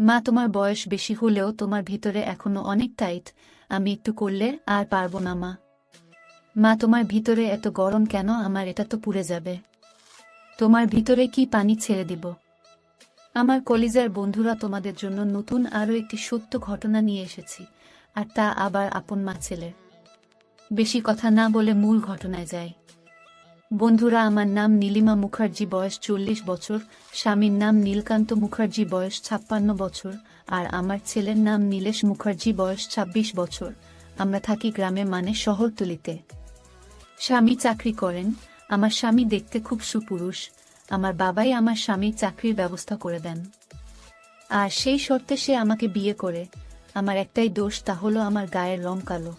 মা, তোমার বয়স বেশি হলেও তোমার ভিতরে এখনো অনেক টাইট। আমি একটু করলে আর পারবো না মা। মা, তোমার ভিতরে এত গরম কেন? আমার এটা তো পুড়ে যাবে। তোমার ভিতরে কি পানি ছেড়ে দিব? আমার কলিজার বন্ধুরা, তোমাদের জন্য নতুন আরও একটি সত্য ঘটনা নিয়ে এসেছি, আর তা আবার আপন মা ছেলের। বেশি কথা না বলে মূল ঘটনায় যায়। বন্ধুরা, আমার নাম নীলিমা মুখার্জি, বয়স 40 বছর। স্বামীর নাম নীলকান্ত মুখার্জি, বয়স 56 বছর। আর আমার ছেলের নাম নীলেশ মুখার্জি, বয়স 26 বছর। আমরা থাকি গ্রামে, মানে শহরতলিতে। স্বামী চাকরি করেন। আমার স্বামী দেখতে খুব সুপুরুষ। আমার বাবাই আমার স্বামীর চাকরির ব্যবস্থা করে দেন, আর সেই শর্তে সে আমাকে বিয়ে করে। আমার একটাই দোষ, তা হলো আমার গায়ের রং কালো।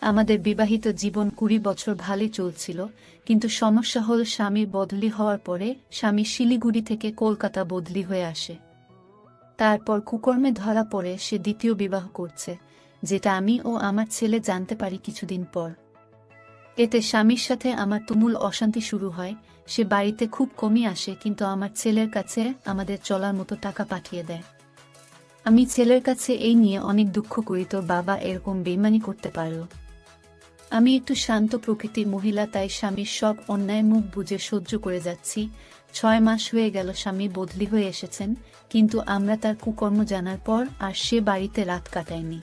আমাদের বিবাহিত জীবন 20 বছর ভালোই চলছিল, কিন্তু সমস্যা হল স্বামীর বদলি হওয়ার পরে স্বামী শিলিগুড়ি থেকে কলকাতা বদলি হয়ে আসে। তারপর কুকর্মে ধরা পড়ে সে দ্বিতীয় বিবাহ করছে, যেটা আমি ও আমার ছেলে জানতে পারি কিছুদিন পর। এতে স্বামীর সাথে আমার তুমুল অশান্তি শুরু হয়। সে বাড়িতে খুব কমই আসে, কিন্তু আমার ছেলের কাছে আমাদের চলার মতো টাকা পাঠিয়ে দেয়। আমি ছেলের কাছে এই নিয়ে অনেক দুঃখ করি, তোর বাবা এরকম বেইমানি করতে পারল। আমি একটু শান্ত প্রকৃতির মহিলা, তাই স্বামীর সব অন্যায় মুখ বুজে সহ্য করে যাচ্ছি। 6 মাস হয়ে গেল স্বামী বদলি হয়ে এসেছেন, কিন্তু আমরা তার কুকর্ম জানার পর আর সে বাড়িতে রাত কাটায়নি।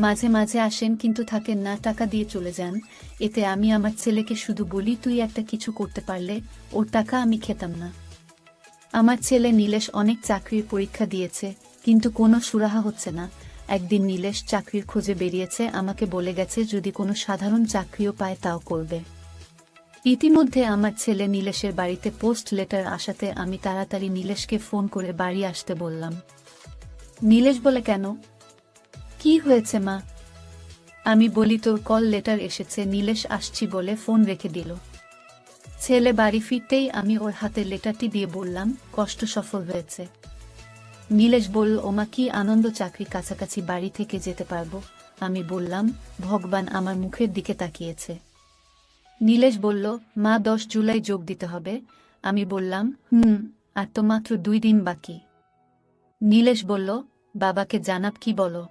মাঝে মাঝে আসেন, কিন্তু থাকেন না, টাকা দিয়ে চলে যান। এতে আমি আমার ছেলেকে শুধু বলি, তুই একটা কিছু করতে পারলে ওর টাকা আমি খেতাম না। আমার ছেলে নীলেশ অনেক চাকরির পরীক্ষা দিয়েছে, কিন্তু কোনো সুরাহা হচ্ছে না। একদিন নীলেশ চাকরির খোঁজে বেরিয়েছে, আমাকে বলে গেছে যদি কোনো সাধারণ চাকরিও পায় তাও করবে। ইতিমধ্যে আমার ছেলে নীলেশের বাড়িতে পোস্ট লেটার আসাতে আমি তাড়াতাড়ি নীলেশকে ফোন করে বাড়ি আসতে বললাম। নীলেশ বলে, কেন, কি হয়েছে মা? আমি বলি, তোর কল লেটার এসেছে। নীলেশ আসছি বলে ফোন রেখে দিল। ছেলে বাড়ি ফিরতেই আমি ওর হাতে লেটারটি দিয়ে বললাম, কষ্ট সফল হয়েছে। নীলেশ বলল, ওমা কি আনন্দ, চাকরি কাছাকাছি, বাড়ি থেকে যেতে পারবো। আমি বললাম, ভগবান। আমার মুখের দিকে তাকিয়েছে। নীলেশ বলল, মা 10 জুলাই যোগ দিতে হবে। আমি বললাম, আর তো মাত্র 2 দিন বাকি। নীলেশ বলল, বাবাকে জানাব কি বলো?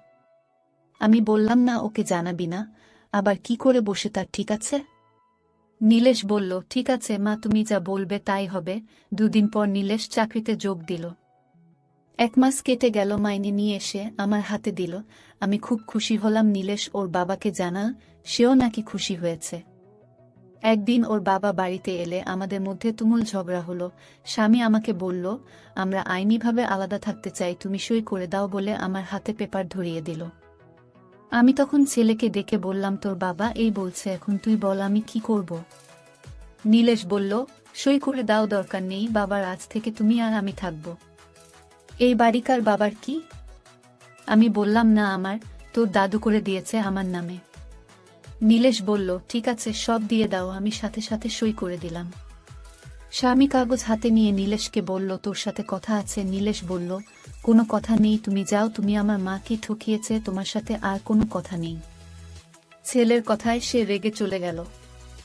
আমি বললাম, না, ওকে জানাবি না। আবার কি করে বসে তার ঠিক আছে? নীলেশ বলল, ঠিক আছে মা, তুমি যা বলবে তাই হবে। 2 দিন পর নীলেশ চাকরিতে যোগ দিল। 1 মাস কেটে গেল, মাইনে নিয়ে এসে আমার হাতে দিল। আমি খুব খুশি হলাম। নীলেশ ওর বাবাকে জানা, সেও নাকি খুশি হয়েছে। একদিন ওর বাবা বাড়িতে এলে আমাদের মধ্যে তুমুল ঝগড়া হলো। স্বামী আমাকে বলল, আমরা আইনিভাবে আলাদা থাকতে চাই, তুমি সই করে দাও বলে আমার হাতে পেপার ধরিয়ে দিল। আমি তখন ছেলেকে ডেকে বললাম, তোর বাবা এই বলছে, এখন তুই বল আমি কি করব? নীলেশ বলল, সই করে দাও, দরকার নেই বাবার, আজ থেকে তুমি আর আমি থাকব। এই বাড়িকার বাবার কি? আমি বললাম, না, আমার, তোর দাদু করে দিয়েছে আমার নামে। নীলেশ বলল, ঠিক আছে, সব দিয়ে দাও। আমি সাথে সাথে সই করে দিলাম। স্বামী কাগজ হাতে নিয়ে নীলেশকে বলল, তোর সাথে কথা আছে। নীলেশ বলল, কোনো কথা নেই, তুমি যাও, তুমি আমার মাকে ঠকিয়েছে, তোমার সাথে আর কোনো কথা নেই। ছেলের কথায় সে রেগে চলে গেল,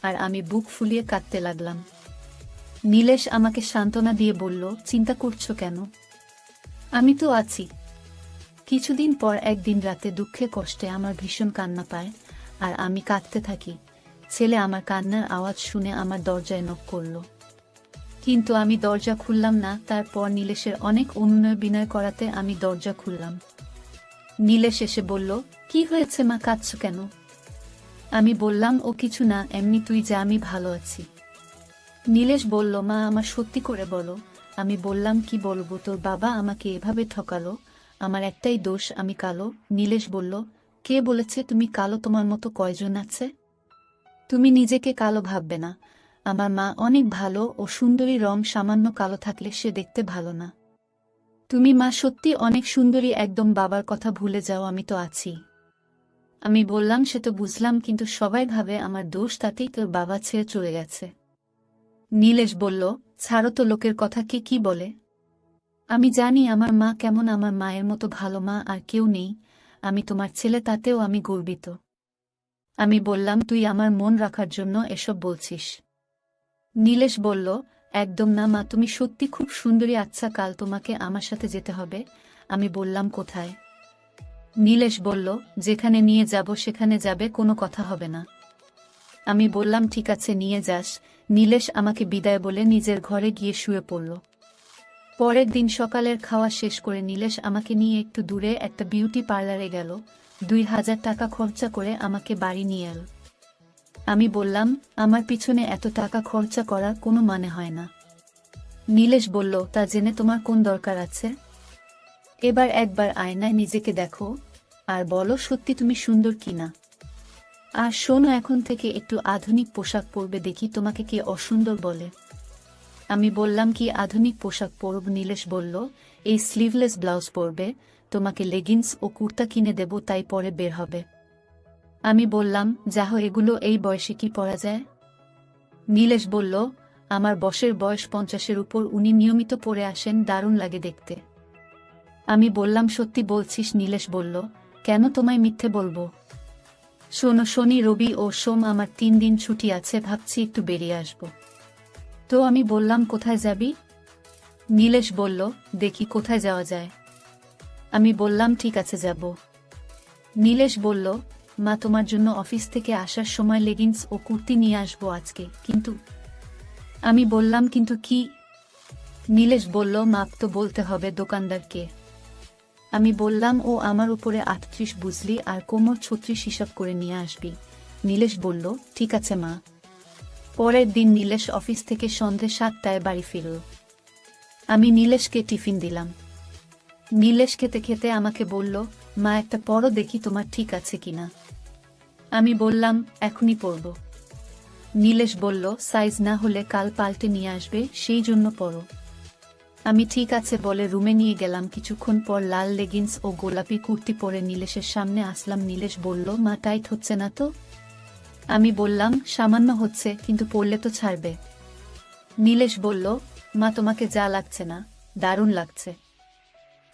আর আমি বুক ফুলিয়ে কাঁদতে লাগলাম। নীলেশ আমাকে সান্ত্বনা দিয়ে বলল, চিন্তা করছো কেন? আমি তো আছি। কিছুদিন পর একদিন রাতে দুঃখে কষ্টে আমার ভীষণ কান্না পায়, আর আমি কাঁদতে থাকি। ছেলে আমার কান্নার আওয়াজ শুনে আমার দরজায় নক করল, কিন্তু আমি দরজা খুললাম না। তারপর নীলেশের অনেক অনুনয় বিনয় করাতে আমি দরজা খুললাম। নীলেশ এসে বলল, কি হয়েছে মা, কাঁদছো কেন? আমি বললাম, ও কিছু না, এমনি, তুই যা, আমি ভালো আছি। নীলেশ বলল, মা আমার সত্যি করে বলো। আমি বললাম, কি বলবো, তোর বাবা আমাকে এভাবে ঠকালো, আমার একটাই দোষ, আমি কালো। নীলেশ বলল, কে বলেছে তুমি কালো? তোমার মতো কয়জন আছে? তুমি নিজেকে কালো ভাববে না। আমার মা অনেক ভালো ও সুন্দরী, রং সামান্য কালো থাকলে সে দেখতে ভালো না। তুমি মা সত্যি অনেক সুন্দরী, একদম বাবার কথা ভুলে যাও, আমি তো আছি। আমি বললাম, সে তো বুঝলাম, কিন্তু সবাই ভাবে আমার দোষ, তাতেই তোর বাবা ছেড়ে চলে গেছে। নীলেশ বলল, ছাড়ো তো, লোকের কথা কে কি বলে। আমি জানি আমার মা কেমন, আমার মায়ের মতো ভালো মা আর কেউ নেই। আমি তোমার ছেলে, তাতেও আমি গর্বিত। আমি বললাম, তুই আমার মন রাখার জন্য এসব বলছিস? নীলেশ বলল, একদম না মা, তুমি সত্যি খুব সুন্দরী। আচ্ছা, কাল তোমাকে আমার সাথে যেতে হবে। আমি বললাম কোথায়? নীলেশ বলল, যেখানে নিয়ে যাব সেখানে যাবে, কোনো কথা হবে না। আমি বললাম ঠিক আছে, নিয়ে যাস। নীলেশ আমাকে বিদায় বলে নিজের ঘরে গিয়ে শুয়ে পড়ল। পরের দিন সকালের খাওয়া শেষ করে নীলেশ আমাকে নিয়ে একটু দূরে একটা বিউটি পার্লারে গেল। 2000 টাকা খরচা করে আমাকে বাড়ি নিয়ে এল। আমি বললাম, আমার পিছনে এত টাকা খরচা করার কোনো মানে হয় না। নীলেশ বলল, তা জেনে তোমার কোন দরকার আছে? এবার একবার আয়নায় নিজেকে দেখো আর বলো সত্যি তুমি সুন্দর কিনা। আর শোনো, এখন থেকে একটু আধুনিক পোশাক পরবে, দেখি তোমাকে কে অসুন্দর বলে। আমি বললাম, কি আধুনিক পোশাক পরব? নীলেশ বলল, এই স্লিভলেস ব্লাউজ পরবে, তোমাকে লেগিংস ও কুর্তা কিনে দেব, তাই পরে বের হবে। আমি বললাম, যাহো, এগুলো এই বয়সে কি পরা যায়? নীলেশ বলল, আমার বসের বয়স 50-এর উপর, উনি নিয়মিত পরে আসেন, দারুণ লাগে দেখতে। আমি বললাম, সত্যি বলছিস? নীলেশ বলল, কেন তোমায় মিথ্যে বলবো? শোনো, শনি, রবি ও সোম আমার 3 দিন ছুটি আছে, ভাবছি একটু বেরিয়ে আসব। তো আমি বললাম, কোথায় যাবি? নীলেশ বলল, দেখি কোথায় যাওয়া যায়। আমি বললাম, ঠিক আছে, যাব। নীলেশ বলল, মা, তোমার জন্য অফিস থেকে আসার সময় লেগিংস ও কুর্তি নিয়ে আসবো আজকে, কিন্তু। আমি বললাম, কিন্তু কি? নীলেশ বলল, মাপ তো বলতে হবে দোকানদারকে। আমি বললাম, ও আমার উপরে 38 বুঝলি, আর কোমর 36 হিসাব করে নিয়ে আসবি। নীলেশ বলল, ঠিক আছে মা। পরের দিন নীলেশ অফিস থেকে সন্ধ্যে 7টায় বাড়ি ফিরল। আমি নীলেশকে টিফিন দিলাম। নীলেশ খেতে খেতে আমাকে বলল, মা, একটা পরো দেখি তোমার ঠিক আছে কিনা। আমি বললাম, এখনই পরব। নীলেশ বলল, সাইজ না হলে কাল পাল্টে নিয়ে আসবে, সেই জন্য পরো। আমি ঠিক আছে বলে রুমে নিয়ে গেলাম। কিছুক্ষণ পর লাল লেগিংস ও গোলাপি কুর্তি পরে নীলেশের সামনে আসলাম। নীলেশ বলল, মা, টাইট হচ্ছে না তো? আমি বললাম, সামান্য হচ্ছে, কিন্তু পরলে তো ছাড়বে। নীলেশ বলল, মা, তোমাকে যা লাগছে না, দারুণ লাগছে।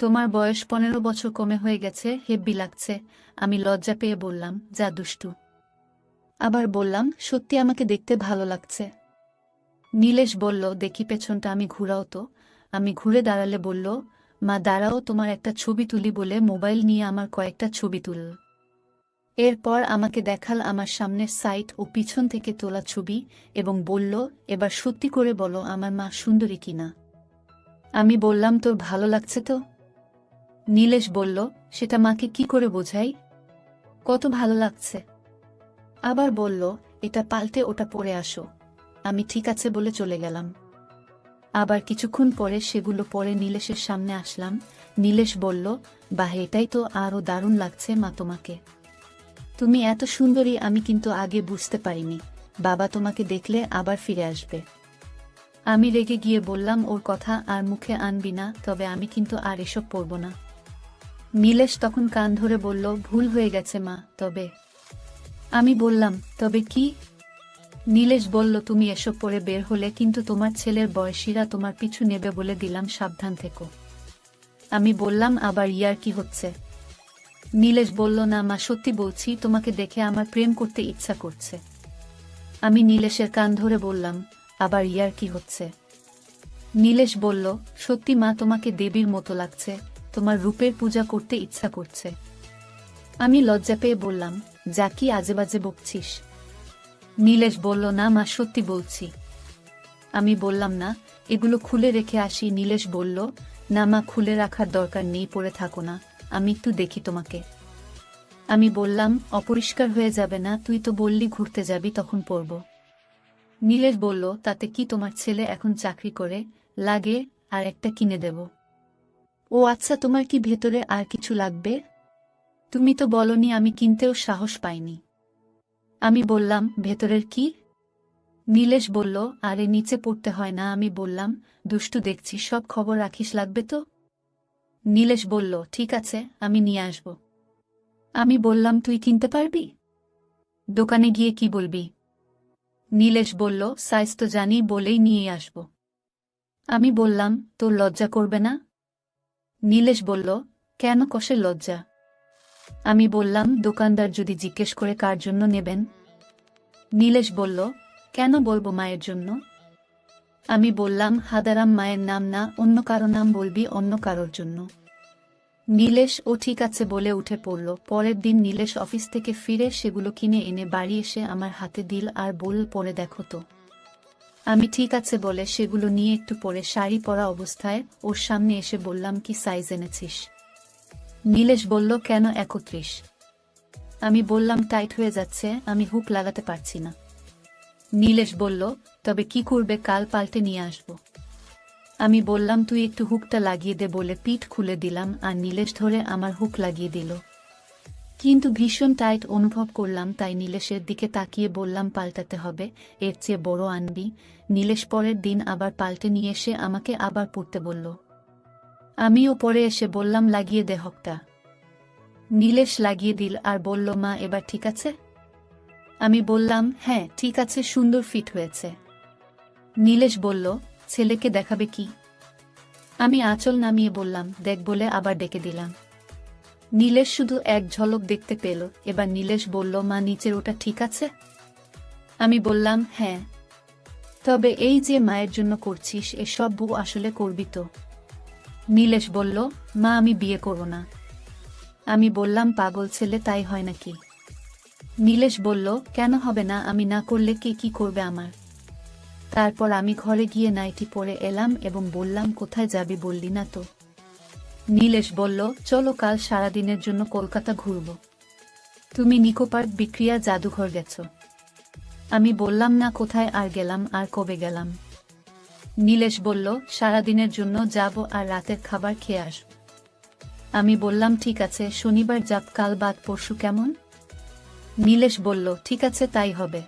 তোমার বয়স 15 বছর কমে হয়ে গেছে, হেব্বি লাগছে। আমি লজ্জা পেয়ে বললাম, যা দুষ্টু। আবার বললাম, সত্যি আমাকে দেখতে ভালো লাগছে। নীলেশ বলল, দেখি পেছনটা। আমি ঘুরাও তো। আমি ঘুরে দাঁড়ালে বলল, মা, দাঁড়াও, তোমার একটা ছবি তুলি বলে মোবাইল নিয়ে আমার কয়েকটা ছবি তুলল। এরপর আমাকে দেখাল আমার সামনের সাইড ও পিছন থেকে তোলা ছবি এবং বলল, এবার সত্যি করে বলো আমার মা সুন্দরী কিনা। আমি বললাম, তোর ভালো লাগছে তো? নীলেশ বলল, সেটা মাকে কি করে বোঝাই? কত ভালো লাগছে। আবার বলল, এটা পাল্টে ওটা পরে আসো। আমি ঠিক আছে বলে চলে গেলাম। আবার কিছুক্ষণ পরে সেগুলো পরে নীলেশের সামনে আসলাম। নীলেশ বলল, বাহ, এটাই তো আরও দারুণ লাগছে মা তোমাকে। তুমি এত সুন্দরী, আমি কিন্তু আগে বুঝতে পারিনি। বাবা তোমাকে দেখলে আবার ফিরে আসবে। আমি রেগে গিয়ে বললাম, ওর কথা আর মুখে আনবি না, তবে আমি কিন্তু আর এসব পরব না। নীলেশ তখন কান ধরে বলল, ভুল হয়ে গেছে মা, তবে। আমি বললাম, তবে কি? নীলেশ বলল, তুমি এসব পরে বের হলে কিন্তু তোমার ছেলের বয়সীরা তোমার পিছু নেবে, বলে দিলাম, সাবধান থেকো। আমি বললাম, আবার ইয়ার কি হচ্ছে? নীলেশ বলল, না মা, সত্যি বলছি, তোমাকে দেখে আমার প্রেম করতে ইচ্ছা করছে। আমি নীলেশের কান ধরে বললাম, আবার ইয়ার কি হচ্ছে? নীলেশ বলল, সত্যি মা, তোমাকে দেবীর মতো লাগছে, তোমার রূপের পূজা করতে ইচ্ছা করছে। আমি লজ্জা পেয়ে বললাম, যা, কি আজেবাজে বকছিস? নীলেশ বলল, না মা, সত্যি বলছি। আমি বললাম, না, এগুলো খুলে রেখে আসি। নীলেশ বলল, না মা, খুলে রাখার দরকার নেই, পরে থাকো না, আমি একটু দেখি তোমাকে। আমি বললাম, অপরিষ্কার হয়ে যাবে না? তুই তো বললি ঘুরতে যাবি, তখন পরব। নীলেশ বলল, তাতে কি, তোমার ছেলে এখন চাকরি করে, লাগে আর একটা কিনে দেব। ও আচ্ছা, তোমার কি ভেতরে আর কিছু লাগবে? তুমি তো বলনি। আমি কিনতেও সাহস পাইনি। আমি বললাম, ভেতরের কি? নীলেশ বলল, আরে নিচে পড়তে হয় না। আমি বললাম, দুষ্টু দেখছি, সব খবর রাখিস, লাগবে তো? নীলেশ বলল, ঠিক আছে, আমি নিয়ে আসব। আমি বললাম, তুই কিনতে পারবি? দোকানে গিয়ে কি বলবি? নীলেশ বলল, সাইজ তো জানি, বলেই নিয়ে আসব। আমি বললাম, তোর লজ্জা করবে না? নীলেশ বলল, কেন কসের লজ্জা? আমি বললাম, দোকানদার যদি জিজ্ঞেস করে কার জন্য নেবেন? নীলেশ বলল, কেন বলবো মায়ের জন্য? আমি বললাম, হাদারাম মায়ের নাম না, অন্য কারো নাম বলবি, অন্য কারোর জন্য। নীলেশ ও ঠিক আছে বলে উঠে পড়ল। পরের দিন নীলেশ অফিস থেকে ফিরে সেগুলো কিনে এনে বাড়ি এসে আমার হাতে দিল আর বলল, পরে দেখো তো। আমি ঠিক আছে বলে সেগুলো নিয়ে একটু পরে শাড়ি পরা অবস্থায় ওর সামনে এসে বললাম, কি সাইজ এনেছিস? নীলেশ বলল, কেন 31? আমি বললাম, টাইট হয়ে যাচ্ছে, আমি হুক লাগাতে পারছি না। নীলেশ বলল, তবে কি করবে, কাল পাল্টে নিয়ে আসবো। আমি বললাম, তুই একটু হুকটা লাগিয়ে দে বলে পিঠ খুলে দিলাম আর নীলেশ ধরে আমার হুক লাগিয়ে দিল। কিন্তু ভীষণ টাইট অনুভব করলাম, তাই নীলেশের দিকে তাকিয়ে বললাম, পাল্টাতে হবে, এর চেয়ে বড় আনবি। নীলেশ পরের দিন আবার পাল্টে নিয়ে এসে আমাকে আবার পরতে বলল। আমিও পরে এসে বললাম, লাগিয়ে দে হুকটা। নীলেশ লাগিয়ে দিল আর বলল, মা এবার ঠিক আছে? আমি বললাম, হ্যাঁ ঠিক আছে, সুন্দর ফিট হয়েছে। নীলেশ বলল, ছেলেকে দেখাবে কি? আমি আঁচল নামিয়ে বললাম, দেখ বলে আবার ডেকে দিলাম। নীলেশ শুধু এক ঝলক দেখতে পেল। এবার নীলেশ বলল, মা নিচের ওটা ঠিক আছে? আমি বললাম, হ্যাঁ। তবে এই যে মায়ের জন্য করছিস, এসব বউ আসলে করবি তো? নীলেশ বলল, মা আমি বিয়ে করব না। আমি বললাম, পাগল ছেলে, তাই হয় নাকি? নীলেশ বলল, কেন হবে না, আমি না করলে কে কি করবে আমার? তারপর আমি ঘরে গিয়ে নাইটি পরে এলাম এবং বললাম, কোথায় যাবি বললি না তো? নীলেশ বলল, চলো কাল সারাদিনের জন্য কলকাতা ঘুরব। তুমি নিকো পার্ক, বিক্রিয়া, জাদুঘর গেছো? আমি বললাম, না, কোথায় আর গেলাম, আর কবে গেলাম? নীলেশ বলল, সারাদিনের জন্য যাব আর রাতের খাবার খেয়ে আসব। আমি বললাম, ঠিক আছে, শনিবার যাব, কাল বাদ পরশু কেমন? নীলেশ বলল, ঠিক আছে, তাই হবে।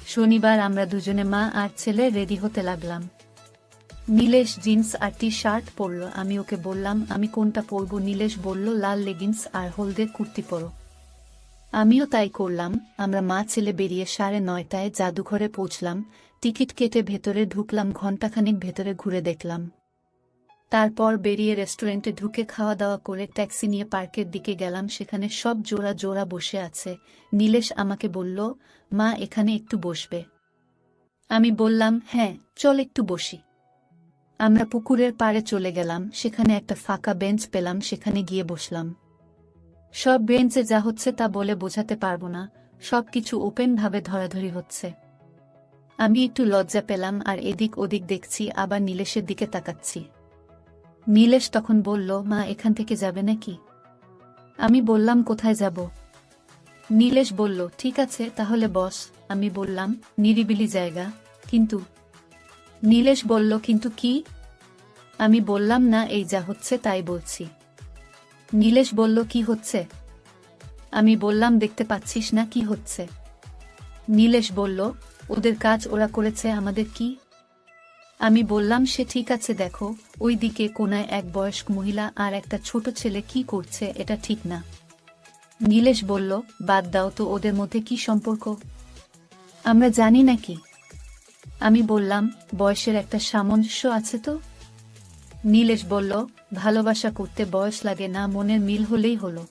শনিবার আমরা দুজনে, মা আর ছেলে, রেডি হতে লাগলাম। নীলেশ জিন্স আর টি শার্ট পরল। আমি ওকে বললাম, আমি কোনটা পরব? নীলেশ বলল, লাল লেগিংস আর হলদে কুর্তি পরো। আমিও তাই করলাম। আমরা মা ছেলে বেরিয়ে 9:30টায় জাদুঘরে পৌঁছলাম। টিকিট কেটে ভেতরে ঢুকলাম, ঘণ্টাখানিক ভেতরে ঘুরে দেখলাম। তারপর বেরিয়ে রেস্টুরেন্টে ঢুকে খাওয়া দাওয়া করে ট্যাক্সি নিয়ে পার্কের দিকে গেলাম। সেখানে সব জোড়া জোড়া বসে আছে। নীলেশ আমাকে বলল, মা এখানে একটু বসবে? আমি বললাম, হ্যাঁ চল একটু বসি। আমরা পুকুরের পাড়ে চলে গেলাম। সেখানে একটা ফাঁকা বেঞ্চ পেলাম, সেখানে গিয়ে বসলাম। সব বেঞ্চে যা হচ্ছে তা বলে বোঝাতে পারবো না, সবকিছু ওপেন ভাবে ধরাধরি হচ্ছে। আমি একটু লজ্জা পেলাম আর এদিক ওদিক দেখছি, আবার নীলেশের দিকে তাকাচ্ছি। নীলেশ তখন বলল, মা এখান থেকে যাবে নাকি? আমি বললাম, কোথায় যাব? নীলেশ বলল, ঠিক আছে তাহলে বস। আমি বললাম, নিরিবিলি জায়গা। কিন্তু? নীলেশ বলল, কিন্তু কি? আমি বললাম, না, এই যা হচ্ছে তাই বলছি। নীলেশ বলল, কি হচ্ছে? আমি বললাম, দেখতে পাচ্ছিস না কি হচ্ছে? নীলেশ বলল, ওদের কাজ ওরা করেছে, আমাদের কি? আমি বললাম, সে ঠিক আছে, দেখো ওই দিকে কোনায় এক বয়স্ক মহিলা আর একটা ছোট ছেলে কি করছে, এটা ঠিক না। নীলেশ বলল, বাদ দাও তো, ওদের মধ্যে কি সম্পর্ক? আমরা জানি নাকি? আমি বললাম, বয়সের একটা সামঞ্জস্য আছে তো। নীলেশ বলল, ভালোবাসা করতে বয়স লাগে না, মনের মিল হলেই হলো।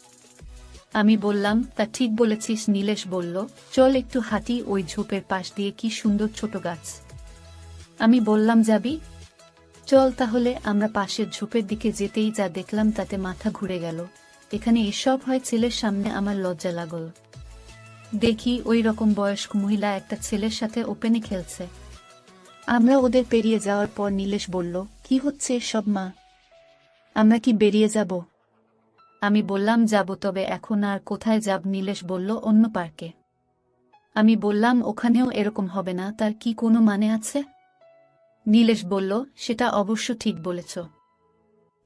আমি বললাম, তা ঠিক বলেছিস। নীলেশ বলল, চল একটু হাঁটি, ওই ঝোপের পাশ দিয়ে কি সুন্দর ছোট গাছ। আমি বললাম, যাবি? চল তাহলে। আমরা পাশের ঝোপের দিকে যেতেই যা দেখলাম তাতে মাথা ঘুরে গেল। এখানে এসব হয়? ছেলের সামনে আমার লজ্জা লাগল। দেখি ওই রকম বয়স্ক মহিলা একটা ছেলের সাথে ওপেনে খেলছে। আমরা ওদের পেরিয়ে যাওয়ার পর নীলেশ বলল, কি হচ্ছে সব মা? আমরা কি বেরিয়ে যাব? আমি বললাম, যাব, তবে এখন আর কোথায় যাব? নীলেশ বলল, অন্য পার্কে। আমি বললাম, ওখানেও এরকম হবে না, তার কি কোনো মানে আছে? নীলেশ বলল, সেটা অবশ্য ঠিক বলেছ,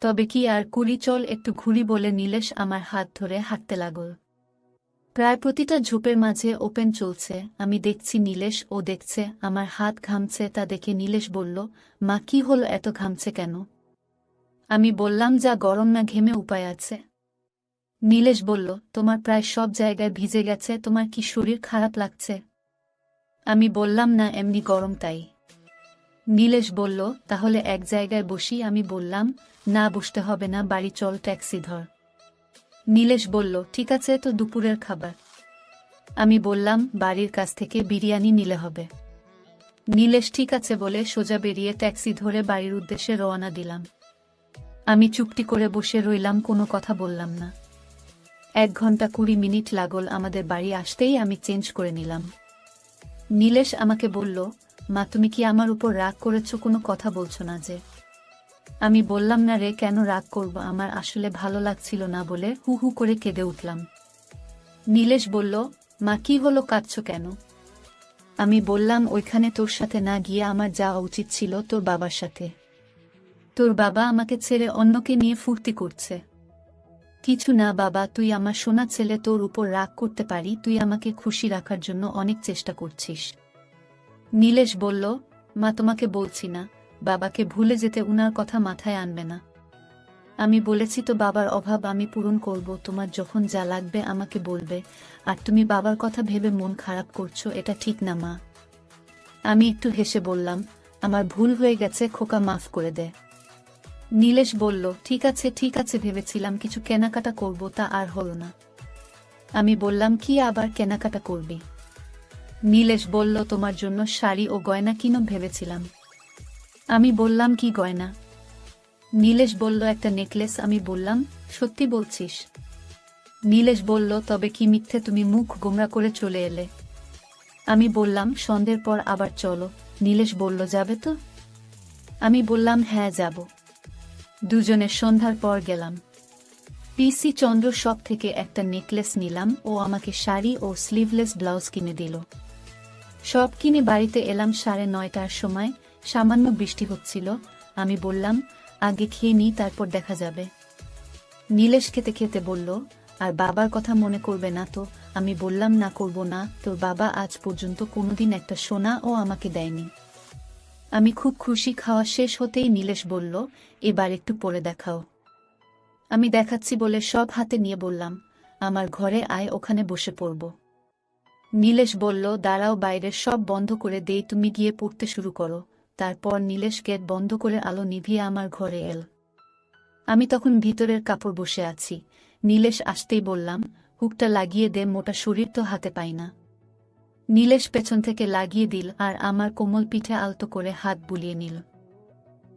তবে কি আর করি, চল একটু ঘুরি বলে নীলেশ আমার হাত ধরে হাঁটতে লাগল। প্রায় প্রতিটা ঝোপের মাঝে ওপেন চলছে। আমি দেখছি, নীলেশ ও দেখছে। আমার হাত ঘামছে, তা দেখে নীলেশ বলল, মা কি হলো, এত ঘামছে কেন? আমি বললাম, যা গরম না, ঘেমে উপায় আছে? নীলেশ বলল, তোমার প্রায় সব জায়গায় ভিজে গেছে, তোমার কি শরীর খারাপ লাগছে? আমি বললাম, না, এমনি গরম তাই। নীলেশ বলল, তাহলে এক জায়গায় বসি। আমি বললাম, না, বসতে হবে না, বাড়ি চল, ট্যাক্সি ধর। নীলেশ বলল, ঠিক আছে, তো দুপুরের খাবার? আমি বললাম, বাড়ির কাছ থেকে বিরিয়ানি নিলে হবে। নীলেশ ঠিক আছে বলে সোজা বেরিয়ে ট্যাক্সি ধরে বাড়ির উদ্দেশ্যে রওনা দিলাম। আমি চুপটি করে বসে রইলাম, কোনো কথা বললাম না। 1 ঘন্টা 20 মিনিট লাগল আমাদের বাড়ি আসতেই আমি চেঞ্জ করে নিলাম। নীলেশ আমাকে বলল, মা তুমি কি আমার উপর রাগ করেছো, কোনো কথা বলছো না যে? আমি বললাম, না রে, কেন রাগ করব, আমার আসলে ভালো লাগছিল না বলে হু হু করে কেঁদে উঠলাম। নীলেশ বলল, মা কি হলো, কাঁদছো কেন? আমি বললাম, ওইখানে তোর সাথে না গিয়ে আমার যাওয়া উচিত ছিল তোর বাবার সাথে। তোর বাবা আমাকে ছেড়ে অন্যকে নিয়ে ফুর্তি করছে। কিছু না বাবা, তুই আমার সোনা ছেলে, তোর উপর রাগ করতে পারি, তুই আমাকে খুশি রাখার জন্য অনেক চেষ্টা করছিস। নীলেশ বলল, মা তোমাকে বলছি না, বাবাকে ভুলে যেতে, উনার কথা মাথায় আনবে না। আমি বলেছি তো বাবার অভাব আমি পূরণ করব, তোমার যখন যা লাগবে আমাকে বলবে, আর তুমি বাবার কথা ভেবে মন খারাপ করছো, এটা ঠিক না মা। আমি একটু হেসে বললাম, আমার ভুল হয়ে গেছে খোকা, মাফ করে দে। নীলেশ বলল, ঠিক আছে ঠিক আছে, ভেবেছিলাম কিছু কেনাকাটা করব, তা আর হলো না। আমি বললাম, কি আবার কেনাকাটা করবি? নীলেশ বলল, তোমার জন্য শাড়ি ও গয়না কিনো ভেবেছিলাম। আমি বললাম, কি গয়না? নীলেশ বলল, একটা নেকলেস। আমি বললাম, সত্যি বলছিস? নীলেশ বলল, তবে কি মিথ্যে, তুমি মুখ গোমরা করে চলে এলে। আমি বললাম, সন্ধ্যের পর আবার চলো। নীলেশ বলল, যাবে তো? আমি বললাম, হ্যাঁ যাব। দুজনে সন্ধ্যার পর গেলাম। পিসি চন্দ্র শপ থেকে একটা নেকলেস নিলাম, ও আমাকে শাড়ি ও স্লিভলেস ব্লাউজ কিনে দিল। সব কিনে বাড়িতে এলাম 9:30টার সময়। সামান্য বৃষ্টি হচ্ছিল। আমি বললাম, আগে খেয়ে নিই, তারপর দেখা যাবে। নীলেশ খেতে খেতে বলল, আর বাবার কথা মনে করবে না তো? আমি বললাম, না করব না, তোর বাবা আজ পর্যন্ত কোনোদিন একটা সোনা ও আমাকে দেয়নি। আমি খুব খুশি। খাওয়া শেষ হতেই নীলেশ বলল, এবার একটু পরে দেখাও। আমি দেখাচ্ছি বলে সব হাতে নিয়ে বললাম, আমার ঘরে আয়, ওখানে বসে পড়ব। নীলেশ বলল, দাঁড়াও, বাইরের সব বন্ধ করে দেই, তুমি গিয়ে পড়তে শুরু করো। তারপর নীলেশ গেট বন্ধ করে আলো নিভিয়ে আমার ঘরে এল। আমি তখন ভিতরের কাপড় বসে আছি। নীলেশ আসতেই বললাম, হুকটা লাগিয়ে দে, মোটা শরীর তো হাতে পাই না। নীলেশ পেছন থেকে লাগিয়ে দিল আর আমার কোমল পিঠে আলতো করে হাত বুলিয়ে নিল।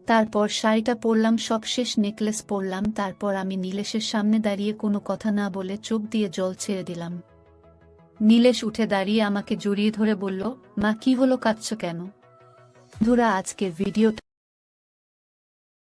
তারপর শাড়িটা পরলাম, সবশেষ নেকলেস পরলাম। তারপর আমি নীলেশের সামনে দাঁড়িয়ে কোনো কথা না বলে চোখ দিয়ে জল ছেড়ে দিলাম। নীলেশ উঠে দাঁড়িয়ে আমাকে জড়িয়ে ধরে বলল, মা কি হলো, কাঁদছো কেন? বন্ধুরা, আজকের ভিডিওটা